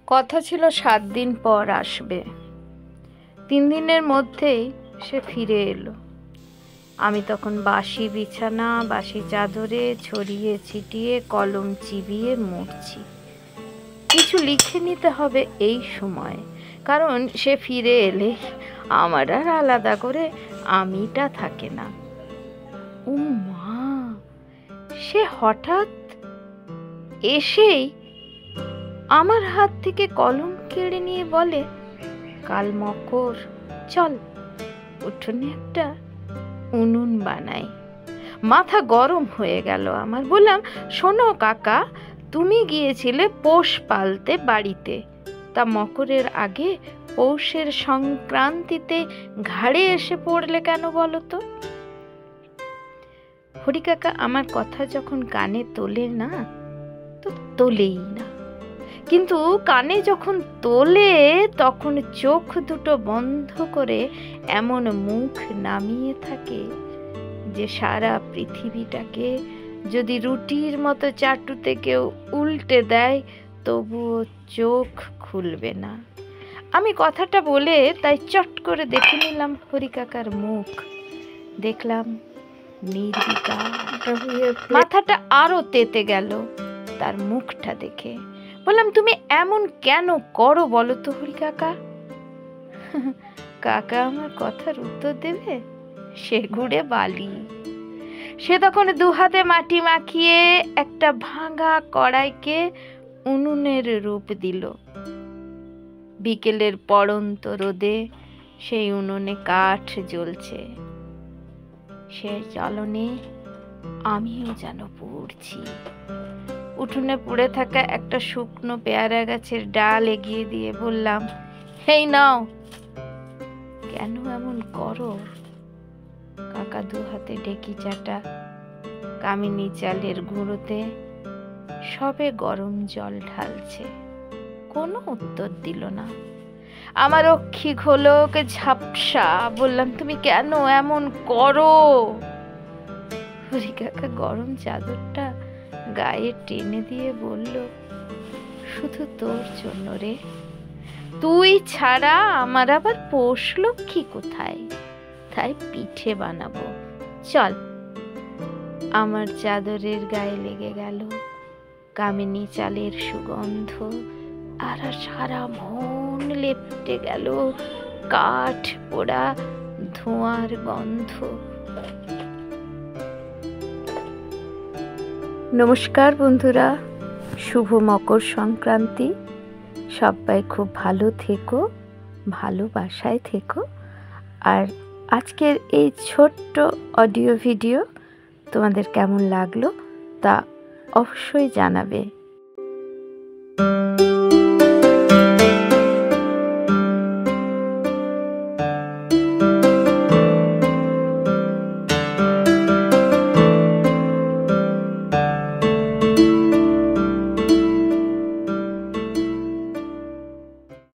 কথা ছিল 7 দিন পর আসবে। 3 দিনের মধ্যেই সে ফিরে এলো। আমি তখন বাসি বিছানা, বাসি চাদরে ছড়িয়ে ছিটিয়ে কলম চিবিয়ে মরছি। কিছু লিখে নিতে হবে এই সময়, কারণ সে ফিরে এলে আমার আর আলাদা করে আমিটা থাকে না। ও মা, সে হঠাৎ এসেই আমার হাত থেকে কলম কেড়ে নিয়ে বলে, কাল মকর, চল উঠোনে একটা উনুন বানাই। মাথা গরম হয়ে গেল আমার। বললাম, শোনো কাকা, তুমি গিয়েছিলে পৌষ পালতে বাড়িতে, তা মকরের আগে পৌষের সংক্রান্তিতে ঘাড়ে এসে পড়লে কেন বলো তো? হরি কাকা আমার কথা যখন কানে তোলে না, তো তোলেই না, কিন্তু কানে যখন তোলে তখন চোখ দুটো বন্ধ করে এমন মুখ নামিয়ে থাকে যে সারা পৃথিবীটাকে যদি রুটির মতো চাটুতে কেউ উল্টে দেয় তবুও চোখ খুলবে না। আমি কথাটা বলে তাই চট করে দেখে নিলাম হরি কাকার মুখ। দেখলাম নির্বিকার। মাথাটা আরো তেতে গেল তার মুখটা দেখে। বললাম, তুমি এমন কেন করো বলো তো হরি কাকা? কাকা আমার কথার উত্তর দেবে? সে ঘুরে বালি। সে তখন 2 হাতে মাটি মাখিয়ে একটা ভাঙা কড়াইকে উনুনের রূপ দিল। বিকেলের পড়ন্ত রোদে সেই উনুনে কাঠ জ্বলছে। সে জ্বালনে আমিও যেন পুড়ছি। উঠোনে পড়ে থাকা একটা শুকনো পেয়ারা গাছের ডাল এগিয়ে দিয়ে বললাম, এই নাও। কেন এমন করো? কাকা 2 হাতে ডেকি চাটা কামিনী চালের গুঁড়োতে সবে গরম জল ঢালছে। কোনো উত্তর দিল না। আমার অক্ষি ঘোলক ঝাপসা। বললাম, তুমি কেন এমন করো? হরি কাকা গরম চাদরটা গায়ে টেনে দিয়ে বলল, শুধু তোর জন্য রে। তুই ছাড়া আমার আবার পৌষ লক্ষ্মী কোথায়? তাই পিঠে বানাবো, চল। আমার চাদরের গায়ে লেগে গেল কামিনী চালের সুগন্ধ, আর সারা মন লেপটে গেল কাঠ পোড়া ধোঁয়ার গন্ধ। নমস্কার বন্ধুরা, শুভ মকর সংক্রান্তি। সবাই খুব ভালো থেকো, ভালোবাসায় থেকো। আর আজকের এই ছোট্ট অডিও ভিডিও তোমাদের কেমন লাগলো তা অবশ্যই জানাবে।